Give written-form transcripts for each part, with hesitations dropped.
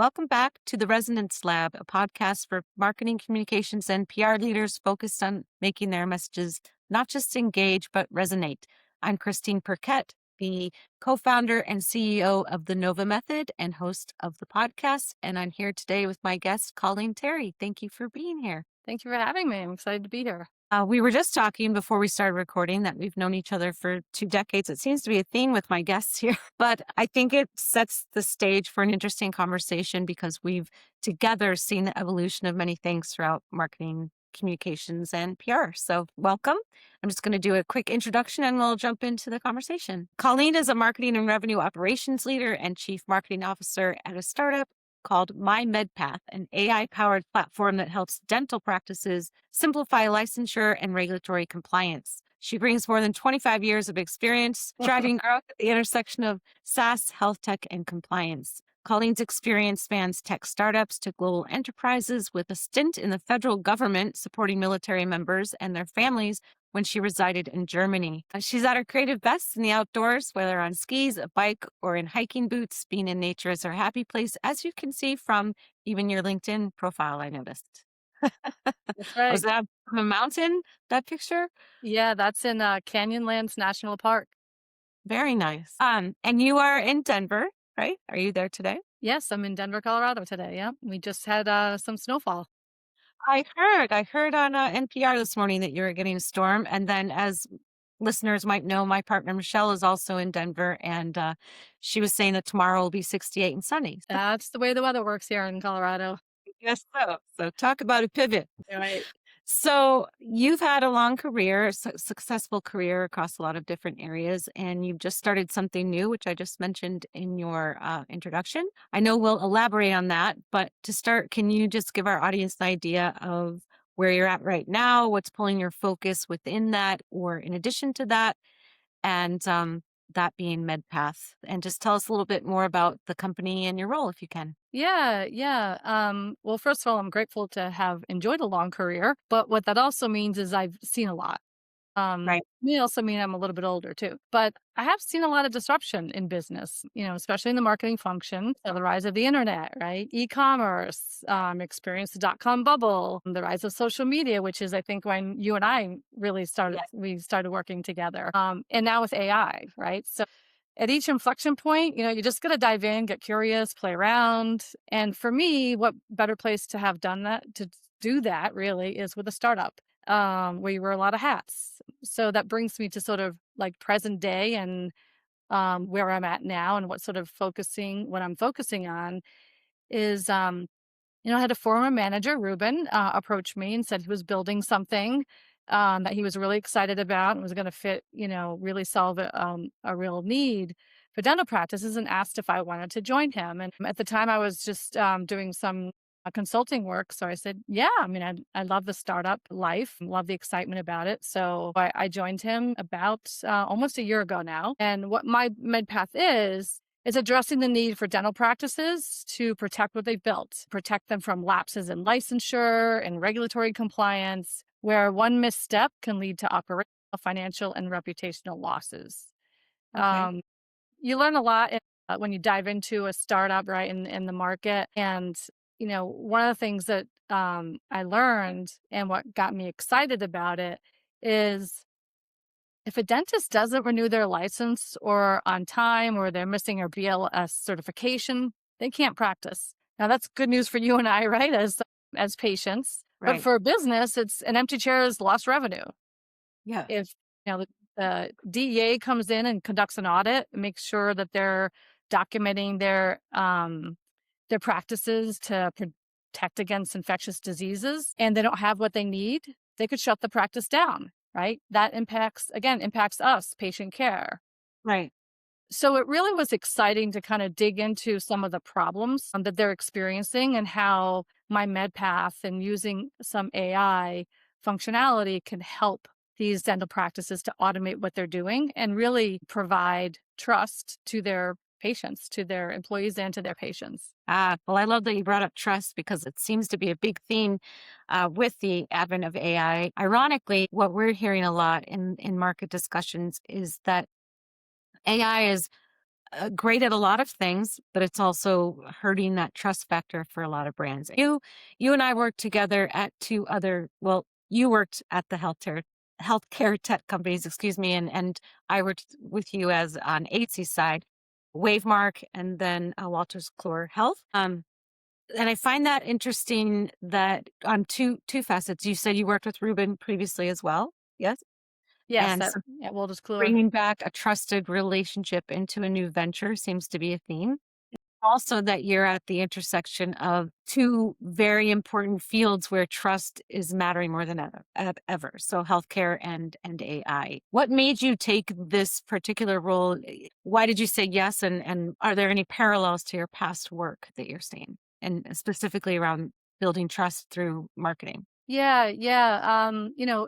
Welcome back to the Resonance Lab, a podcast for marketing, communications, and PR leaders focused on making their messages not just engage, but resonate. I'm Christine Perkett, the co-founder and CEO of the Nova Method and host of the podcast. And I'm here today with my guest, Colleen Terry. Thank you for being here. Thank you for having me. I'm excited to be here. We were just talking before we started recording that we've known each other for 2 decades. It seems to be a theme with my guests here, but I think it sets the stage for an interesting conversation because we've together seen the evolution of many things throughout marketing, communications, and PR. So welcome. I'm just going to do a quick introduction and we'll jump into the conversation. Colleen is a marketing and revenue operations leader and chief marketing officer at a startup called MyMedPath, an AI-powered platform that helps dental practices simplify licensure and regulatory compliance. She brings more than 25 years of experience driving growth at the intersection of SaaS, health tech, and compliance. Colleen's experience spans tech startups to global enterprises with a stint in the federal government supporting military members and their families when she resided in Germany. She's at her creative best in the outdoors, whether on skis, a bike, or in hiking boots. Being in nature is her happy place, as you can see from even your LinkedIn profile, I noticed. That's right. Was that from a mountain, that picture? Yeah, that's in Canyonlands National Park. Very nice. And you are in Denver, right? Are you there today? Yes, I'm in Denver, Colorado today. Yeah, we just had some snowfall. I heard on NPR this morning that you were getting a storm. And then, as listeners might know, my partner Michelle is also in Denver, and she was saying that tomorrow will be 68 and sunny. So, That's the way the weather works here in Colorado. yes, so talk about a pivot. Right. So you've had a long career, successful career across a lot of different areas, and you've just started something new, which I just mentioned in your introduction. I know we'll elaborate on that, but to start, can you just give our audience an idea of where you're at right now, what's pulling your focus within that, or in addition to that, and that being MedPath, and just tell us a little bit more about the company and your role, if you can. Yeah. Well, first of all, I'm grateful to have enjoyed a long career, but what that also means is I've seen a lot. Right. May also mean I'm a little bit older too, but I have seen a lot of disruption in business, especially in the marketing function. So the rise of the internet, right? E-commerce, experienced the dot-com bubble, the rise of social media, which is, I think, when you and I really Yes. we started working together. And now with AI, right? So at each inflection point, you just got to dive in, get curious, play around. And for me, what better place to have done that, to do that really, is with a startup where you wear a lot of hats. So that brings me to sort of like present day and where I'm at now and what I'm focusing on is, I had a former manager, Ruben, approach me and said he was building something that he was really excited about and was going to fit, really solve a real need for dental practices, and asked if I wanted to join him. And at the time, I was just doing some consulting work. So I said, yeah, I mean, I love the startup life, love the excitement about it. So I joined him about almost a year ago now. And what my MedPath is addressing the need for dental practices to protect what they've built, protect them from lapses in licensure and regulatory compliance, where one misstep can lead to operational, financial, and reputational losses. Okay. You learn a lot when you dive into a startup, right, in the market. And, one of the things that I learned and what got me excited about it is if a dentist doesn't renew their license or on time, or they're missing a BLS certification, they can't practice. Now that's good news for you and I, right? As patients. But Right. for a business, it's an empty chair is lost revenue. Yeah. If the DEA comes in and conducts an audit, makes sure that they're documenting their practices to protect against infectious diseases, and they don't have what they need, they could shut the practice down, right? That impacts us, patient care. Right. So it really was exciting to kind of dig into some of the problems that they're experiencing, and how my MedPath and using some AI functionality can help these dental practices to automate what they're doing and really provide trust to their patients, to their employees, and to their patients. Well, I love that you brought up trust because it seems to be a big theme with the advent of AI. Ironically, what we're hearing a lot in market discussions is that AI is great at a lot of things, but it's also hurting that trust factor for a lot of brands. You and I worked together at two other. Well, you worked at the healthcare tech companies, excuse me, and I worked with you as on agency side, Wavemark, and then Walters Clore Health. And I find that interesting that on two facets. You said you worked with Ruben previously as well, yes, Yes, and that so yeah, we'll just clear. bringing back a trusted relationship into a new venture seems to be a theme. Also, that you're at the intersection of two very important fields where trust is mattering more than ever. So, healthcare and AI. What made you take this particular role? Why did you say yes? And are there any parallels to your past work that you're seeing, and specifically around building trust through marketing? Yeah, yeah.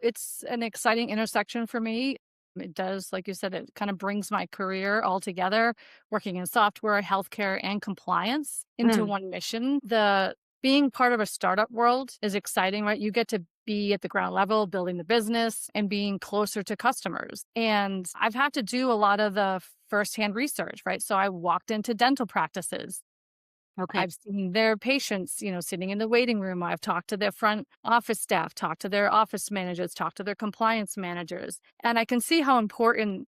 It's an exciting intersection for me. It does, like you said, it kind of brings my career all together, working in software, healthcare, and compliance into Mm, one mission. The being part of a startup world is exciting, right? You get to be at the ground level, building the business and being closer to customers. And I've had to do a lot of the firsthand research, right? So I walked into dental practices. okay. I've seen their patients, sitting in the waiting room. I've talked to their front office staff, talked to their office managers, talked to their compliance managers. And I can see how important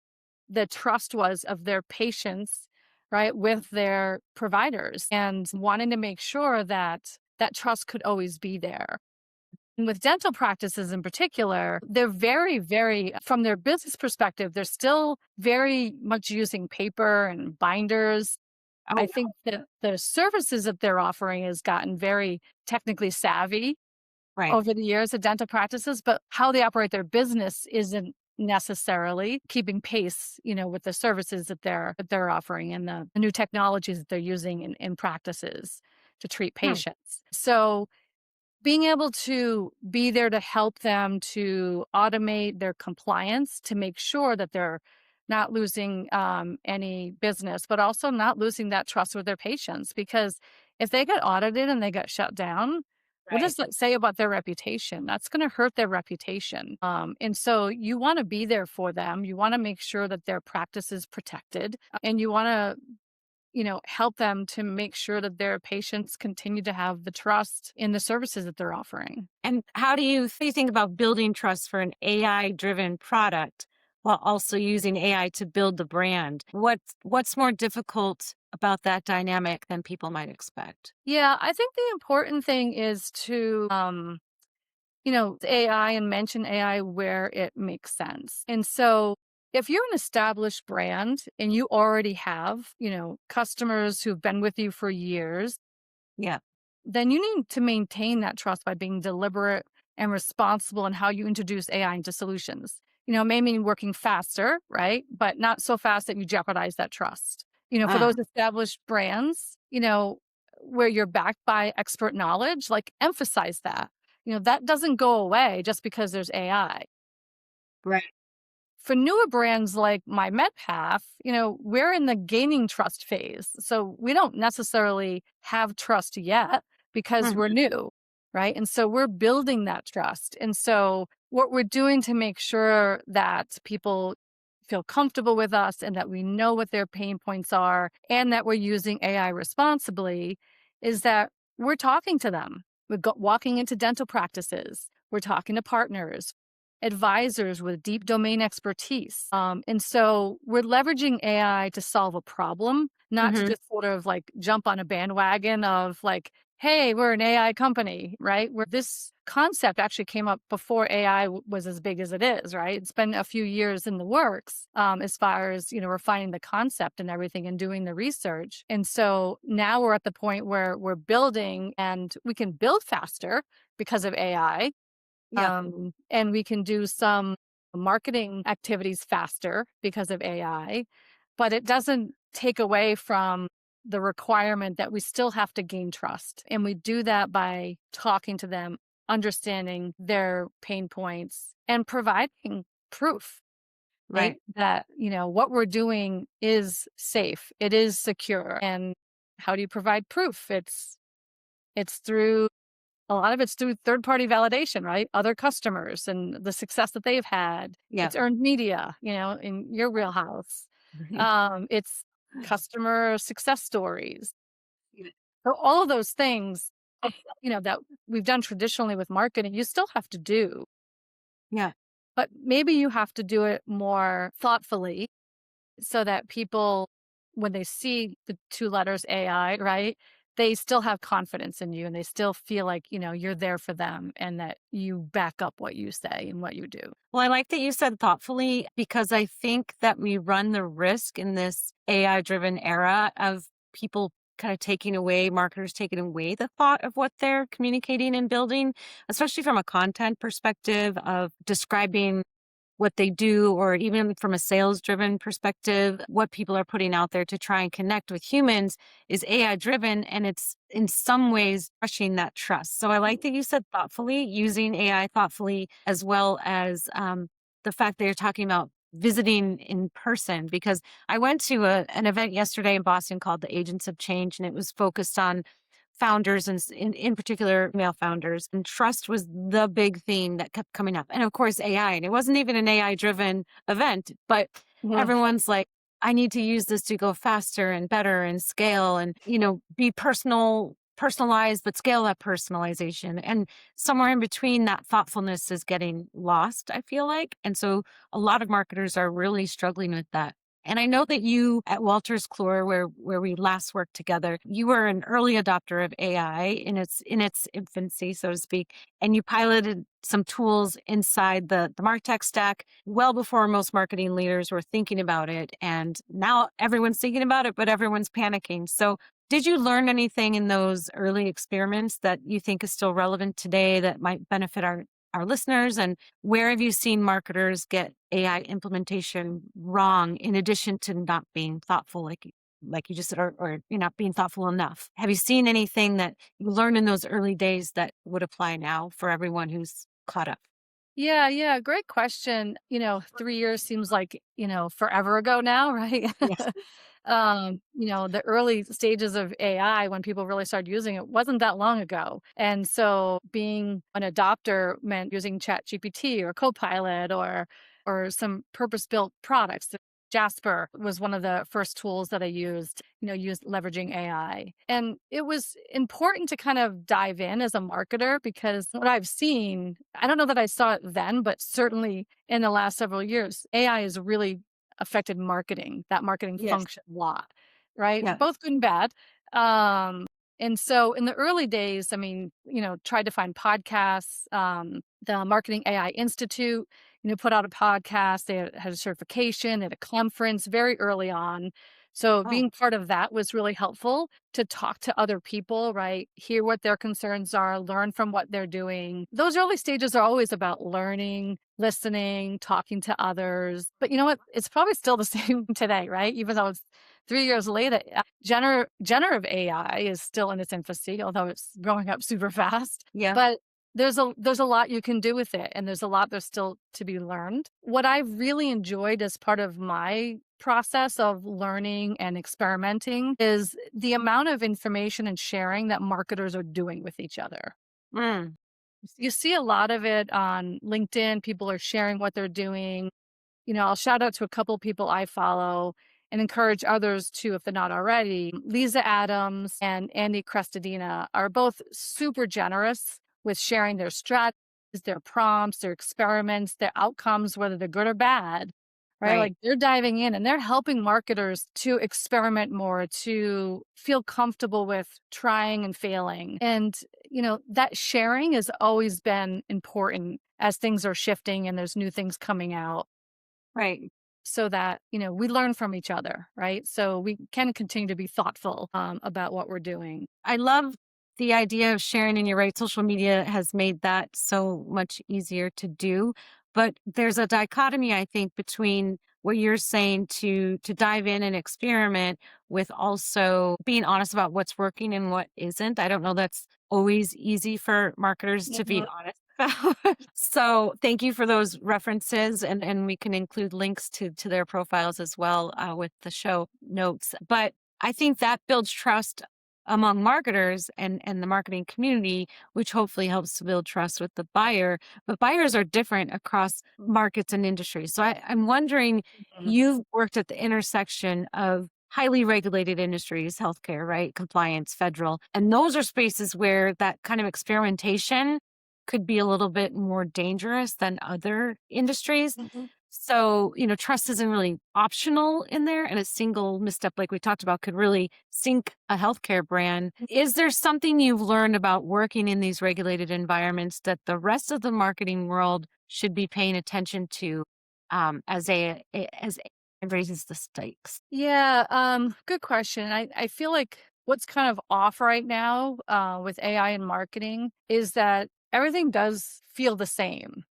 the trust was of their patients, right, with their providers and wanting to make sure that that trust could always be there. And with dental practices in particular, they're very, very, from their business perspective, they're still very much using paper and binders. I Oh, think that the services that they're offering has gotten very technically savvy right. over the years of dental practices, but how they operate their business isn't necessarily keeping pace, with the services that they're offering and the new technologies that they're using in practices to treat Hmm. patients. So being able to be there to help them to automate their compliance to make sure that they're not losing any business, but also not losing that trust with their patients. Because if they get audited and they get shut down, what Right. does that say about their reputation? That's going to hurt their reputation. And so you want to be there for them. You want to make sure that their practice is protected and you want to help them to make sure that their patients continue to have the trust in the services that they're offering. And how do you think about building trust for an AI driven product while also using AI to build the brand? What's more difficult about that dynamic than people might expect? Yeah, I think the important thing is to, AI and mention AI where it makes sense. And so if you're an established brand and you already have, customers who've been with you for years, Yeah. then you need to maintain that trust by being deliberate and responsible in how you introduce AI into solutions. It may mean working faster, right? But not so fast that you jeopardize that trust. For Ah, those established brands, where you're backed by expert knowledge, like emphasize that. That doesn't go away just because there's AI. right. For newer brands like My MedPath, we're in the gaining trust phase. So we don't necessarily have trust yet because we're Mhm. new, right? And so we're building that trust. And so what we're doing to make sure that people feel comfortable with us and that we know what their pain points are and that we're using AI responsibly is that we're talking to them. Walking into dental practices. We're talking to partners, advisors with deep domain expertise. And so we're leveraging AI to solve a problem, not to Mhm. just sort of like jump on a bandwagon of like, hey, we're an AI company, right? Where this concept actually came up before AI was as big as it is, right? It's been a few years in the works as far as, refining the concept and everything and doing the research. And so now we're at the point where we're building and we can build faster because of AI, Yeah. and we can do some marketing activities faster because of AI, but it doesn't take away from the requirement that we still have to gain trust. And we do that by talking to them, understanding their pain points, and providing proof, right? Right. That, what we're doing is safe, it is secure. And how do you provide proof? It's through a lot of it's through third-party validation, right? Other customers and the success that they've had. Yeah. It's earned media, in your wheelhouse. It's customer success stories. So all of those things, that we've done traditionally with marketing, you still have to do, Yeah. but maybe you have to do it more thoughtfully so that people, when they see the two letters AI, right, they still have confidence in you and they still feel like, you're there for them and that you back up what you say and what you do. Well, I like that you said thoughtfully because I think that we run the risk in this AI driven era of people kind of taking away, marketers taking away the thought of what they're communicating and building, especially from a content perspective of describing what they do, or even from a sales driven perspective, what people are putting out there to try and connect with humans is AI driven. And it's in some ways crushing that trust. So I like that you said thoughtfully, using AI thoughtfully, as well as the fact that you're talking about visiting in person, because I went to an event yesterday in Boston called the Agents of Change, and it was focused on founders and in particular male founders, and trust was the big theme that kept coming up, and of course AI, and it wasn't even an AI driven event, but Yeah. everyone's like, I need to use this to go faster and better and scale and be personalized, but scale that personalization, and somewhere in between that thoughtfulness is getting lost, I feel like. And so a lot of marketers are really struggling with that. And I know that you at Walters Kluwer, where we last worked together, you were an early adopter of AI in its infancy, so to speak, and you piloted some tools inside the MarTech stack well before most marketing leaders were thinking about it. And now everyone's thinking about it, but everyone's panicking. So did you learn anything in those early experiments that you think is still relevant today that might benefit our listeners? And where have you seen marketers get AI implementation wrong in addition to not being thoughtful, like you just said, or you're not being thoughtful enough? Have you seen anything that you learned in those early days that would apply now for everyone who's caught up? Yeah, yeah, great question. 3 years seems like, forever ago now, right? Yes. The early stages of AI when people really started using it wasn't that long ago. And so being an adopter meant using ChatGPT or Copilot or some purpose-built products. Jasper was one of the first tools that I used leveraging AI. And it was important to kind of dive in as a marketer because what I've seen, I don't know that I saw it then, but certainly in the last several years, AI has really affected marketing, that marketing Yes. function a lot, right? Yeah. Both good and bad. And so in the early days, I mean, tried to find podcasts. The Marketing AI Institute, put out a podcast. They had a certification, they had a conference very early on. So Oh, being part of that was really helpful to talk to other people, right? Hear what their concerns are, learn from what they're doing. Those early stages are always about learning, listening, talking to others. But you know what? It's probably still the same today, right? Even though it's 3 years later, generative AI is still in its infancy, although it's growing up super fast. yeah. But there's a lot you can do with it, and there's a lot there's still to be learned. What I've really enjoyed as part of my process of learning and experimenting is the amount of information and sharing that marketers are doing with each other. Mm, You see a lot of it on LinkedIn. People are sharing what they're doing. I'll shout out to a couple people I follow and encourage others to, if they're not already. Lisa Adams and Andy Crestadina are both super generous with sharing their strategies, their prompts, their experiments, their outcomes, whether they're good or bad, right? right. Like they're diving in and they're helping marketers to experiment more, to feel comfortable with trying and failing. And, that sharing has always been important as things are shifting and there's new things coming out Right. so that we learn from each other, right? So we can continue to be thoughtful about what we're doing. I love the idea of sharing, and you're right, social media has made that so much easier to do. But there's a dichotomy, I think, between what you're saying to dive in and experiment with also being honest about what's working and what isn't. I don't know that's always easy for marketers to be Mhm. honest about. So thank you for those references, and we can include links to their profiles as well with the show notes. But I think that builds trust among marketers and the marketing community, which hopefully helps to build trust with the buyer. But buyers are different across markets and industries. So I'm wondering, Mhm. you've worked at the intersection of highly regulated industries, healthcare, right? Compliance, federal. And those are spaces where that kind of experimentation could be a little bit more dangerous than other industries. Mhm. So, trust isn't really optional in there, and a single misstep, like we talked about, could really sink a healthcare brand. Is there something you've learned about working in these regulated environments that the rest of the marketing world should be paying attention to as it raises the stakes? Yeah, good question. I feel like what's kind of off right now with AI and marketing is that everything does feel the same.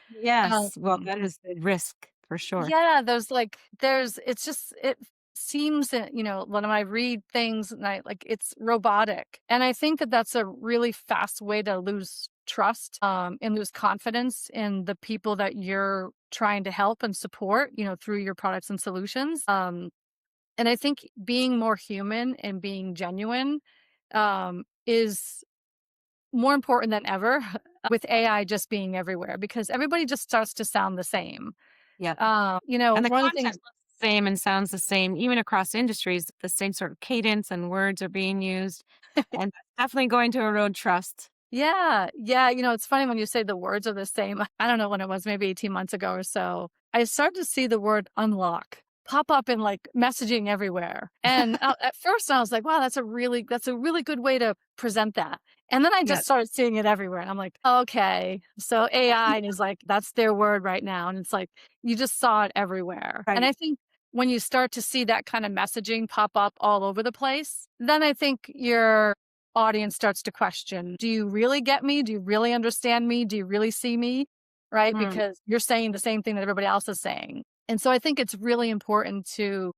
Yes. Well, Um, that is the risk for sure. yeah, it's just, it seems that, when I read things and it's robotic. And I think that that's a really fast way to lose trust and lose confidence in the people that you're trying to help and support, through your products and solutions. And I think being more human and being genuine is more important than ever with AI just being everywhere because everybody just starts to sound the same. Yep. And the One of the content things, looks the same and sounds the same, even across industries. The same sort of cadence and words are being used, and that's definitely going to erode trust. yeah, yeah, it's funny when you say the words are the same. I don't know when it was, maybe 18 months ago or so. I started to see the word unlock pop up in like messaging everywhere. And at first I was like, wow, that's a really good way to present that. And then I Yeah. just started seeing it everywhere. And I'm like, okay, so AI is like, that's their word right now. And it's like, you just saw it everywhere. And Right. I think when you start to see that kind of messaging pop up all over the place, then I think your audience starts to question, do you really get me? Do you really understand me? Do you really see me? Right? Mm, Because you're saying the same thing that everybody else is saying. And so I think it's really important to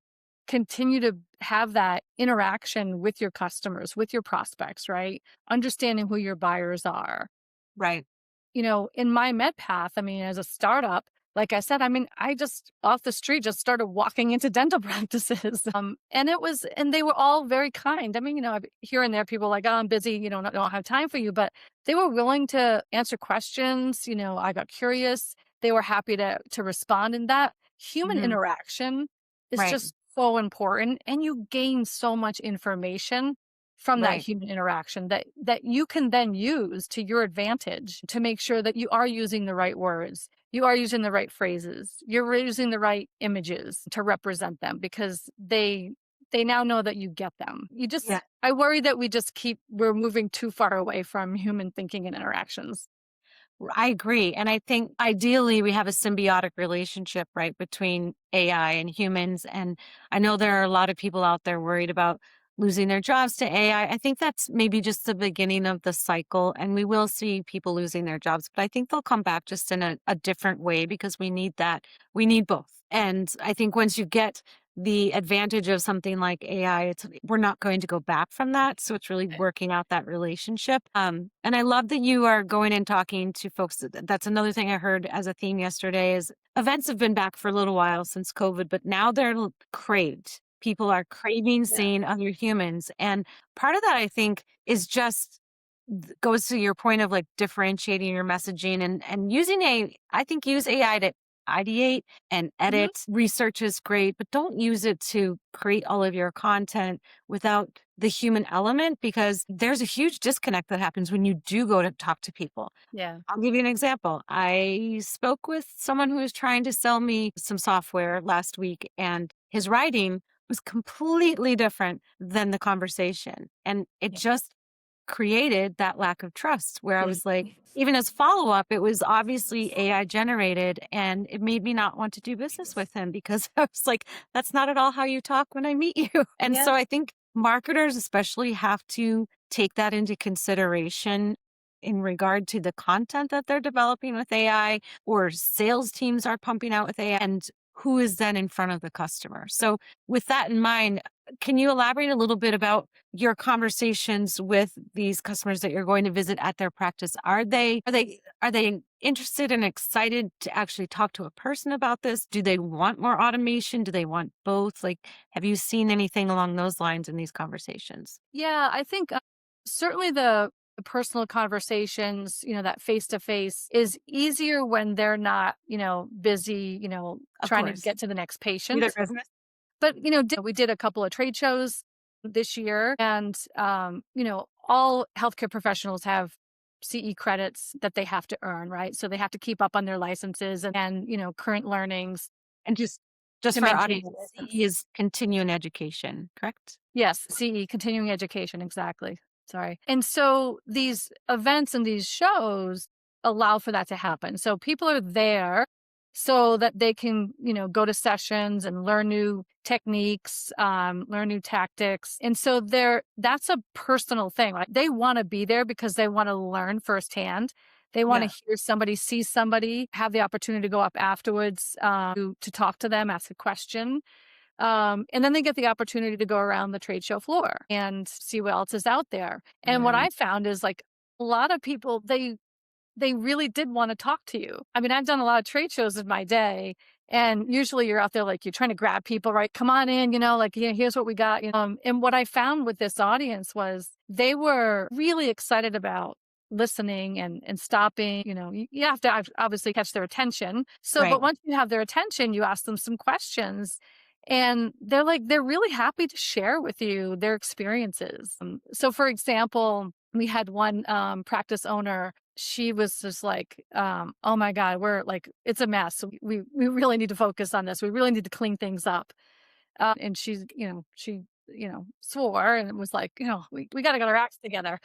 continue to have that interaction with your customers, with your prospects, right? Understanding who your buyers are. right. In my med path, I mean, as a startup, like I said, I mean, I just off the street just started walking into dental practices. And they were all very kind. I mean, here and there, people like, oh, I'm busy, don't have time for you. But they were willing to answer questions. I got curious. They were happy to respond. And that human Mhm. interaction is Right. just so important. And you gain so much information from that Right. human interaction that you can then use to your advantage to make sure that you are using the right words, you are using the right phrases, you're using the right images to represent them because they now know that you get them. Yeah. I worry that we're moving too far away from human thinking and interactions. I agree. And I think ideally we have a symbiotic relationship, right, between AI and humans. And I know there are a lot of people out there worried about losing their jobs to AI. I think that's maybe just the beginning of the cycle. And we will see people losing their jobs, but I think they'll come back just in a different way because we need that. We need both. And I think once you get the advantage of something like AI, we're not going to go back from that. So it's really working out that relationship. And I love that you are going and talking to folks. That's another thing I heard as a theme yesterday is events have been back for a little while since COVID, but now they're craved. People are craving Yeah. seeing other humans. And part of that, I think, is just goes to your point of like differentiating your messaging and using I think use AI to ideate and Mhm. edit. Research is great, but don't use it to create all of your content without the human element because there's a huge disconnect that happens when you do go to talk to people. Yeah. I'll give you an example. I spoke with someone who was trying to sell me some software last week, and his writing was completely different than the conversation. And it Yeah. just created that lack of trust where I Yeah. was like, even as follow up, it was obviously AI generated and it made me not want to do business with him because I was like, that's not at all how you talk when I meet you. And Yeah. so I think marketers especially have to take that into consideration in regard to the content that they're developing with AI or sales teams are pumping out with AI and who is then in front of the customer. So with that in mind, can you elaborate a little bit about your conversations with these customers that you're going to visit at their practice? Are they interested and excited to actually talk to a person about this? Do they want more automation? Do they want both? Like, have you seen anything along those lines in these conversations? Yeah, I think certainly the personal conversations, that face to face is easier when they're not, busy, Of trying to course. get to the next Be their patient. business. But, we did a couple of trade shows this year, and, all healthcare professionals have CE credits that they have to earn, right? So they have to keep up on their licenses and current learnings And just to for our maintain audience, the license. CE is continuing education, correct? Yes, CE, continuing education, exactly. Sorry. And so these events and these shows allow for that to happen. So people are there so that they can, go to sessions and learn new techniques, learn new tactics. And so that's a personal thing. Like they want to be there because they want to learn firsthand. They want Yeah. to hear somebody, see somebody, have the opportunity to go up afterwards to talk to them, ask a question. And then they get the opportunity to go around the trade show floor and see what else is out there. And what Right. I found is like a lot of people, they really did want to talk to you. I mean, I've done a lot of trade shows in my day, and usually you're out there like you're trying to grab people, right? Come on in, like, here's what we got. And what I found with this audience was they were really excited about listening and stopping. You have to obviously catch their attention. So, Right. but once you have their attention, you ask them some questions. And they're really happy to share with you their experiences. So, for example, we had one practice owner. She was just like, "Oh my God, we're like, it's a mess. So we really need to focus on this. We really need to clean things up." And she swore and was like, we got to get our acts together.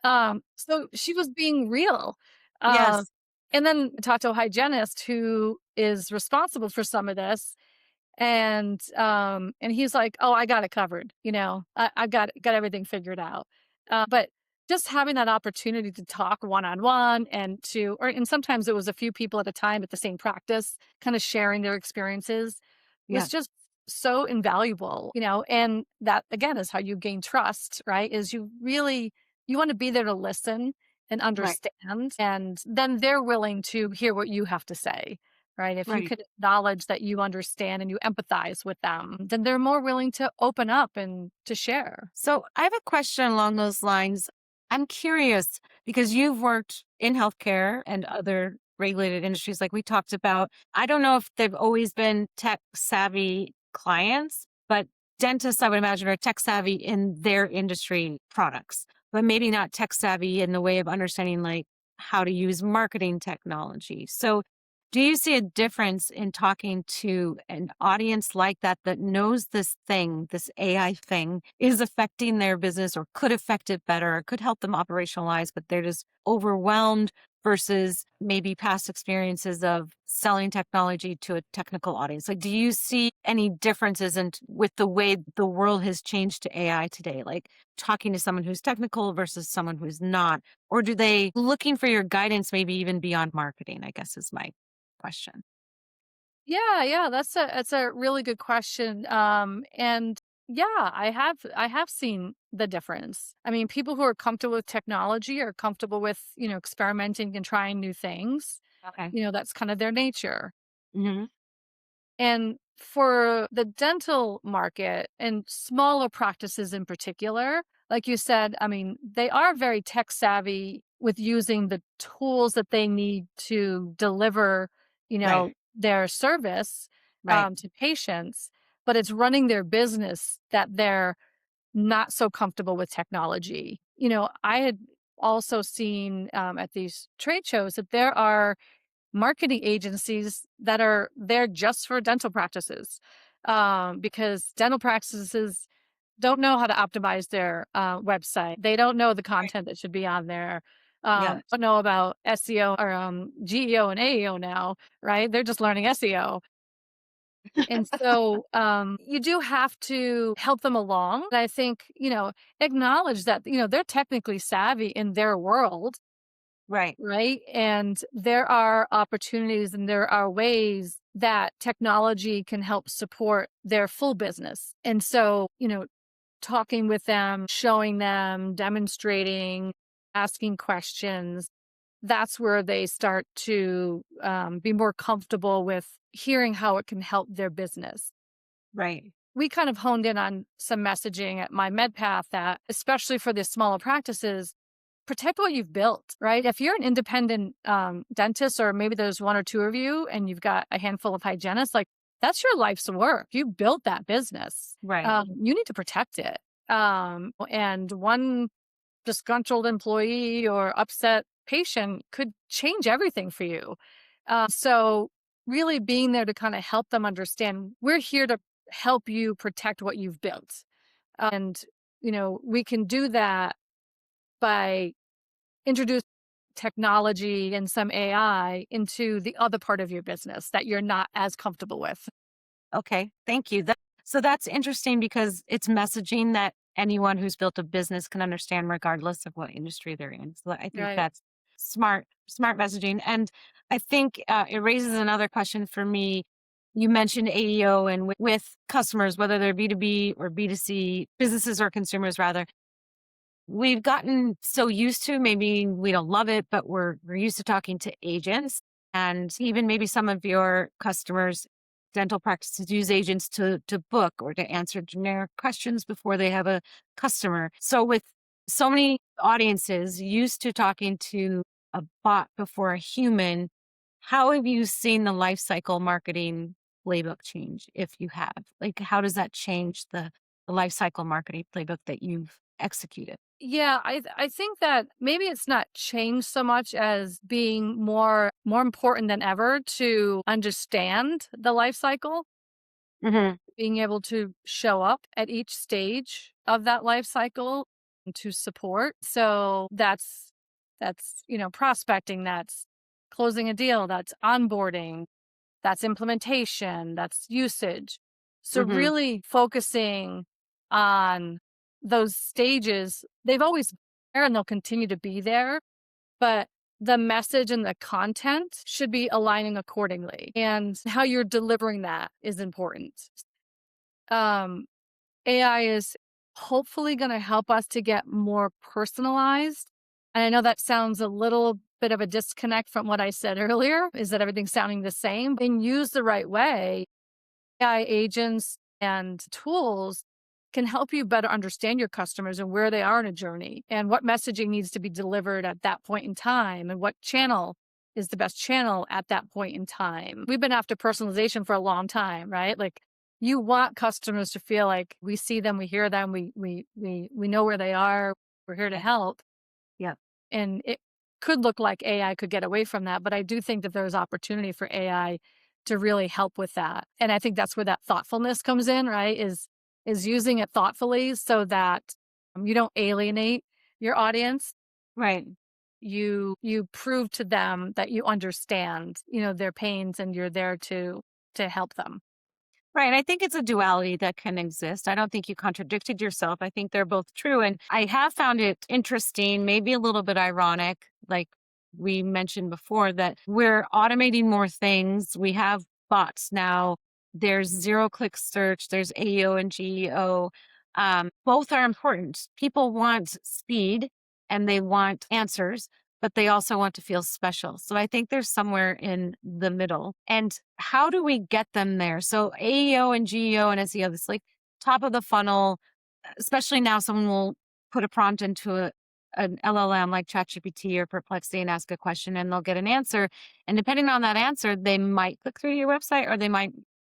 So she was being real. Um, Yes. and then talked to a hygienist who is responsible for some of this, and he's like, "Oh, I got it covered. I've got everything figured out." But just having that opportunity to talk one on one and sometimes it was a few people at a time at the same practice, kind of sharing their experiences was Yeah. just so invaluable. And that again is how you gain trust, right? Is you want to be there to listen and Right. understand, and then they're willing to hear what you have to say. Right. If you Right. could acknowledge that you understand and you empathize with them, then they're more willing to open up and to share. So I have a question along those lines. I'm curious because you've worked in healthcare and other regulated industries like we talked about. I don't know if they've always been tech savvy clients, but dentists, I would imagine, are tech savvy in their industry products, but maybe not tech savvy in the way of understanding like how to use marketing technology. So do you see a difference in talking to an audience like that that knows this thing, this AI thing, is affecting their business or could affect it better or could help them operationalize, but they're just overwhelmed versus maybe past experiences of selling technology to a technical audience? Like, do you see any differences with the way the world has changed to AI today? Like talking to someone who's technical versus someone who's not, or do they looking for your guidance, maybe even beyond marketing, I guess is my question. Yeah, that's a really good question. And yeah, I have seen the difference. I mean, people who are comfortable with technology are comfortable with, experimenting and trying new things. Okay. That's kind of their nature. Hmm. And for the dental market and smaller practices in particular, like you said, I mean, they are very tech savvy with using the tools that they need to deliver, Right. their service Right. to patients, but it's running their business that they're not so comfortable with technology. I had also seen at these trade shows that there are marketing agencies that are there just for dental practices because dental practices don't know how to optimize their website. They don't know the Right. content that should be on there. Yeah. Don't know about SEO or GEO and AEO now, right? They're just learning SEO. And so you do have to help them along. And I think, acknowledge that, they're technically savvy in their world. Right. Right. And there are opportunities and there are ways that technology can help support their full business. And so, talking with them, showing them, demonstrating, asking questions, that's where they start to be more comfortable with hearing how it can help their business. Right. We kind of honed in on some messaging at my MedPath that, especially for the smaller practices, protect what you've built, right? If you're an independent dentist, or maybe there's one or two of you and you've got a handful of hygienists, like That's your life's work. You built that business. Right. You need to protect it. And one disgruntled employee or upset patient could change everything for you. So really being there to kind of help them understand we're here to help you protect what you've built. And, we can do that by introducing technology and some AI into the other part of your business that you're not as comfortable with. Okay. Thank you. So that's interesting because it's messaging that anyone who's built a business can understand regardless of what industry they're in. So I think Right. that's smart messaging. And I think it raises another question for me. You mentioned AEO and with customers, whether they're B2B or B2C, businesses or consumers rather. We've gotten so used to, maybe we don't love it, but we're used to talking to agents, and even maybe some of your customers, dental practices, use agents to book or to answer generic questions before they have a customer. So with so many audiences used to talking to a bot before a human, how have you seen the life cycle marketing playbook change? If you have, like, how does that change the life cycle marketing playbook that you've executed? Yeah, I think that maybe it's not changed so much as being more important than ever to understand the life cycle, Mhm. being able to show up at each stage of that life cycle and to support. So that's prospecting, that's closing a deal, that's onboarding, that's implementation, that's usage. So Mhm. really focusing on those stages, they've always been there and they'll continue to be there, but the message and the content should be aligning accordingly. And how you're delivering that is important. Um, AI is hopefully going to help us to get more personalized. And I know that sounds a little bit of a disconnect from what I said earlier, is that everything's sounding the same. And used the right way, AI agents and tools can help you better understand your customers and where they are in a journey and what messaging needs to be delivered at that point in time and what channel is the best channel at that point in time. We've been after personalization for a long time, right? Like you want customers to feel like we see them, we hear them, we know where they are, we're here to Yeah. help. Yeah. And it could look like AI could get away from that, but I do think that there's opportunity for AI to really help with that. And I think that's where that thoughtfulness comes in, right? Is using it thoughtfully so that you don't alienate your audience. Right. You prove to them that you understand, their pains and you're there to help them. Right. I think it's a duality that can exist. I don't think you contradicted yourself. I think they're both true. And I have found it interesting, maybe a little bit ironic, like we mentioned before, that we're automating more things. We have bots now. There's zero click search, there's AEO and GEO. Both are important. People want speed and they want answers, but they also want to feel special. So I think there's somewhere in the middle. And how do we get them there? So AEO and GEO and SEO, this like top of the funnel, especially now someone will put a prompt into an LLM like ChatGPT or Perplexity and ask a question and they'll get an answer. And depending on that answer, they might click through your website or they might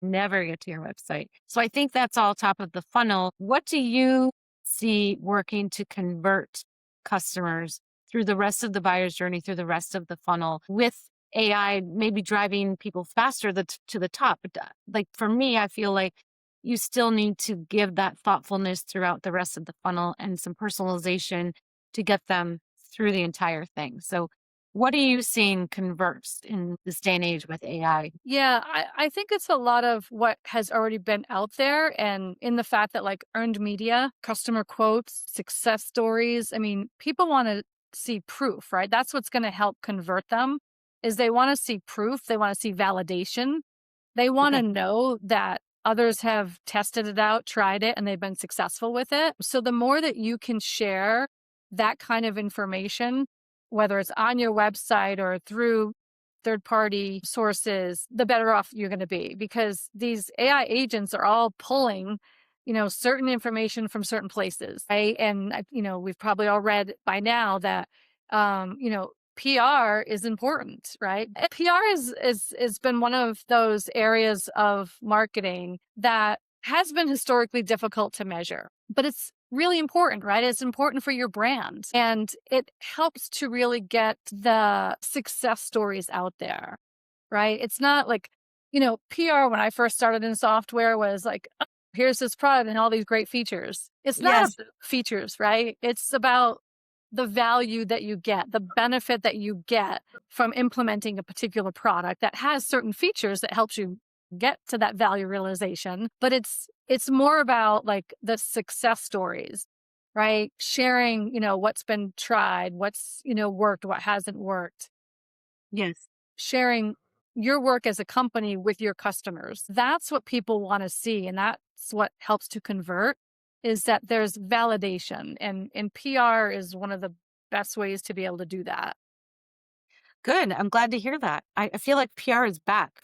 never get to your website. So I think that's all top of the funnel. What do you see working to convert customers through the rest of the buyer's journey, through the rest of the funnel with AI, maybe driving people faster to the top? But like for me, I feel like you still need to give that thoughtfulness throughout the rest of the funnel and some personalization to get them through the entire thing. So what are you seeing converts in this day and age with AI? Yeah, I think it's a lot of what has already been out there and in the fact that like earned media, customer quotes, success stories. I mean, people want to see proof, right? That's what's going to help convert them is they want to see proof, they want to see validation. They want to Okay. know that others have tested it out, tried it, and they've been successful with it. So the more that you can share that kind of information, whether it's on your website or through third party sources, the better off you're going to be because these AI agents are all pulling, certain information from certain places, right? And, we've probably all read by now that, PR is important, right? PR is been one of those areas of marketing that has been historically difficult to measure, but it's really important, right? It's important for your brand, and it helps to really get the success stories out there, right? It's not like, PR when I first started in software was like, "Oh, here's this product and all these great features." It's not Yes. about features, right? It's about the value that you get, the benefit that you get from implementing a particular product that has certain features that helps you get to that value realization. But it's more about like the success stories, right? Sharing, what's been tried, what's, worked, what hasn't worked, Yes. sharing your work as a company with your customers. That's what people want to see. And that's what helps to convert, is that there's validation. And PR is one of the best ways to be able to do that. Good. I'm glad to hear that. I feel like PR is back.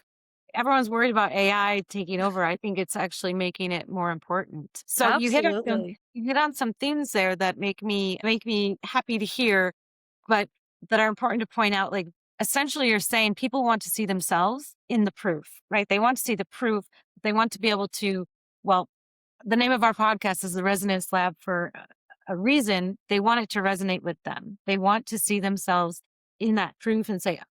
Everyone's worried about AI taking over. I think it's actually making it more important. So Absolutely. you hit on some things there that make me happy to hear, but that are important to point out. Like, essentially, you're saying people want to see themselves in the proof, right? They want to see the proof. They want to be able to, well, the name of our podcast is the Resonance Lab for a reason. They want it to resonate with them. They want to see themselves in that proof and say,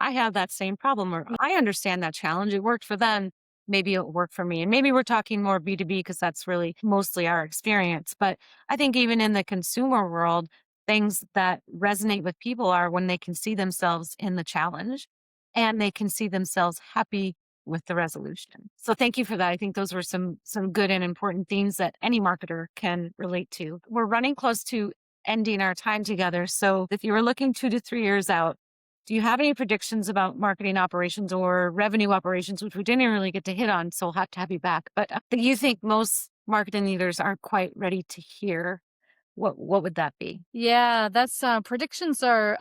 I have that same problem, or I understand that challenge. It worked for them. Maybe it'll work for me. And maybe we're talking more B2B because that's really mostly our experience. But I think even in the consumer world, things that resonate with people are when they can see themselves in the challenge and they can see themselves happy with the resolution. So thank you for that. I think those were some good and important themes that any marketer can relate to. We're running close to ending our time together. So if you were looking 2 to 3 years out, do you have any predictions about marketing operations or revenue operations, which we didn't really get to hit on? So we'll have to have you back. But do you think most marketing leaders aren't quite ready to hear? What would that be? Yeah, that's predictions are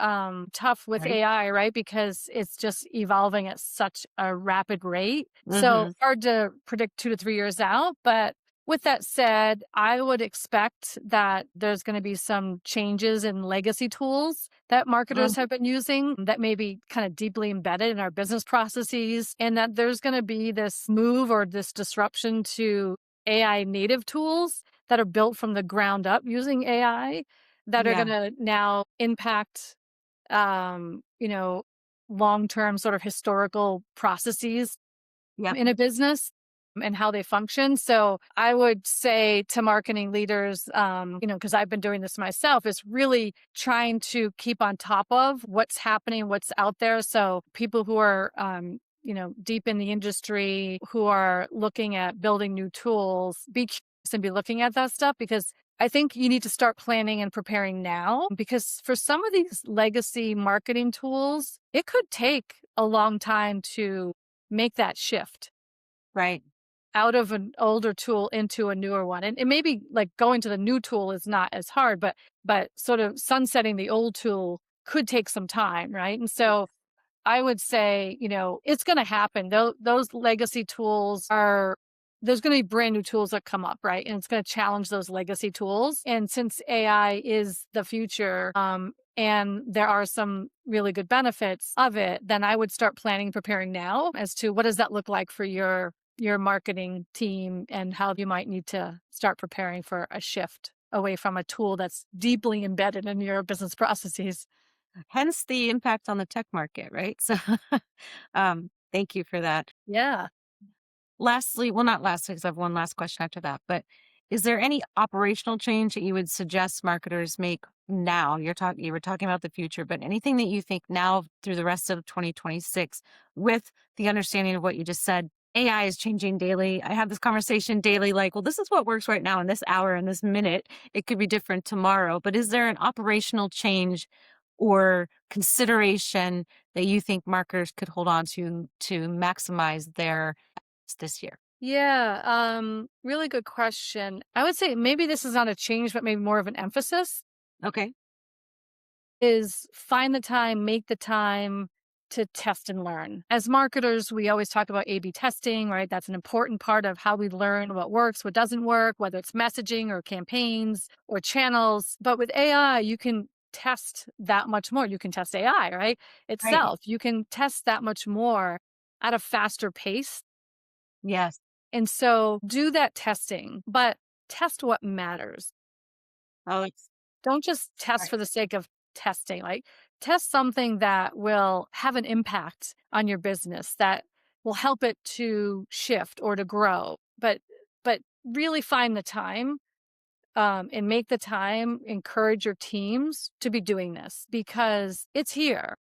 tough with Right. AI, right? Because it's just evolving at such a rapid rate. So Mm-hmm. hard to predict 2 to 3 years out. But with that said, I would expect that there's going to be some changes in legacy tools that marketers have been using that may be kind of deeply embedded in our business processes, and that there's going to be this move or this disruption to AI native tools that are built from the ground up using AI that are Yeah. gonna now impact, you know, long-term sort of historical processes Yep. in a business and how they function. So I would say to marketing leaders, because I've been doing this myself, is really trying to keep on top of what's happening, what's out there. So people who are, deep in the industry, who are looking at building new tools, be curious and be looking at that stuff, because I think you need to start planning and preparing now, because for some of these legacy marketing tools, it could take a long time to make that shift Right. out of an older tool into a newer one. And maybe like going to the new tool is not as hard, but sort of sunsetting the old tool could take some time, right? And so I would say, it's going to happen. Those legacy tools are, there's going to be brand new tools that come up, right? And it's going to challenge those legacy tools. And since AI is the future, and there are some really good benefits of it, then I would start planning, preparing now as to what does that look like for your marketing team, and how you might need to start preparing for a shift away from a tool that's deeply embedded in your business processes. Hence the impact on the tech market, right? So thank you for that. Yeah. Lastly, well, not lastly, because I have one last question after that, but is there any operational change that you would suggest marketers make now? You were talking about the future, but anything that you think now through the rest of 2026, with the understanding of what you just said, AI is changing daily. I have this conversation daily, like, well, this is what works right now in this hour, in this minute. It could be different tomorrow, but is there an operational change or consideration that you think marketers could hold on to maximize their this year? Yeah, really good question. I would say maybe this is not a change, but maybe more of an emphasis, Okay. is find the time, make the time to test and learn. As marketers, we always talk about A/B testing, right? That's an important part of how we learn what works, what doesn't work, whether it's messaging or campaigns or channels. But with AI, you can test that much more. You can test AI, right? Right. Itself. You can test that much more at a faster pace. Yes. And so do that testing, but test what matters. Oh, that's Don't just test right. for the sake of testing. Like, test something that will have an impact on your business, that will help it to shift or to grow. But really find the time, and make the time, encourage your teams to be doing this because it's here,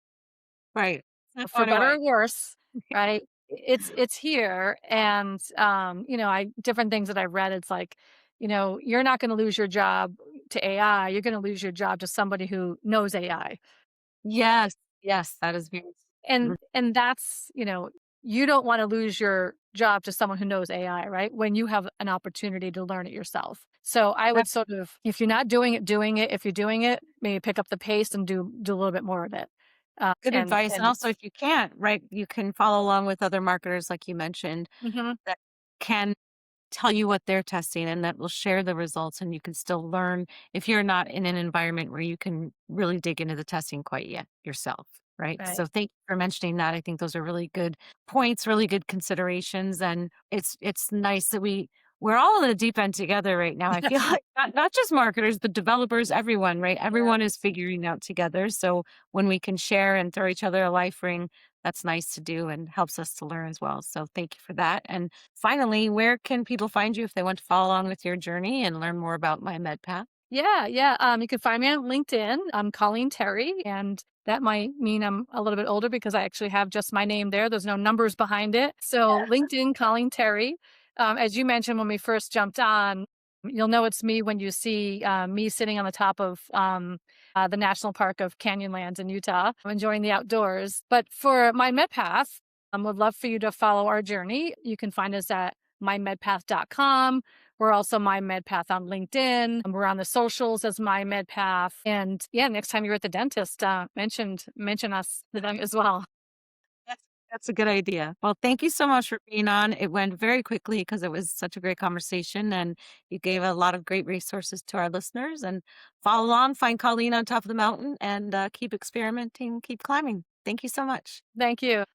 Right. It's not for going better away. or worse, right? It's here, and I different things that I've read. It's like, you're not going to lose your job to AI. You're going to lose your job to somebody who knows AI, Yes. Yes. That is very and that's, you don't want to lose your job to someone who knows AI, right? When you have an opportunity to learn it yourself. So I would that's sort of, if you're not doing it, doing it. If you're doing it, maybe pick up the pace and do a little bit more of it. good And advice. And also, if you can't, right, you can follow along with other marketers, like you mentioned, Mhm, that can tell you what they're testing and that will share the results. And you can still learn if you're not in an environment where you can really dig into the testing quite yet yourself. Right. right. So thank you for mentioning that. I think those are really good points, really good considerations. And it's nice that we're all in the deep end together right now. I feel Yes. like not just marketers, but developers, everyone, right? Yeah. Everyone is figuring out together. So when we can share and throw each other a life ring, that's nice to do and helps us to learn as well. So thank you for that. And finally, where can people find you if they want to follow along with your journey and learn more about My Med Path? Yeah, yeah. You can find me on LinkedIn. I'm Colleen Terry, and that might mean I'm a little bit older because I actually have just my name there. There's no numbers behind it. So LinkedIn, Colleen Terry. As you mentioned when we first jumped on, you'll know it's me when you see me sitting on the top of the National Park of Canyonlands in Utah, enjoying the outdoors. But for My MedPath, would love for you to follow our journey. You can find us at mymedpath.com. We're also My MedPath on LinkedIn. We're on the socials as My MedPath. And yeah, next time you're at the dentist, mention us to them as well. That's that's a good idea. Well, thank you so much for being on. It went very quickly because it was such a great conversation and you gave a lot of great resources to our listeners. And follow along, find Colleen on top of the mountain and keep experimenting, keep climbing. Thank you so much. Thank you.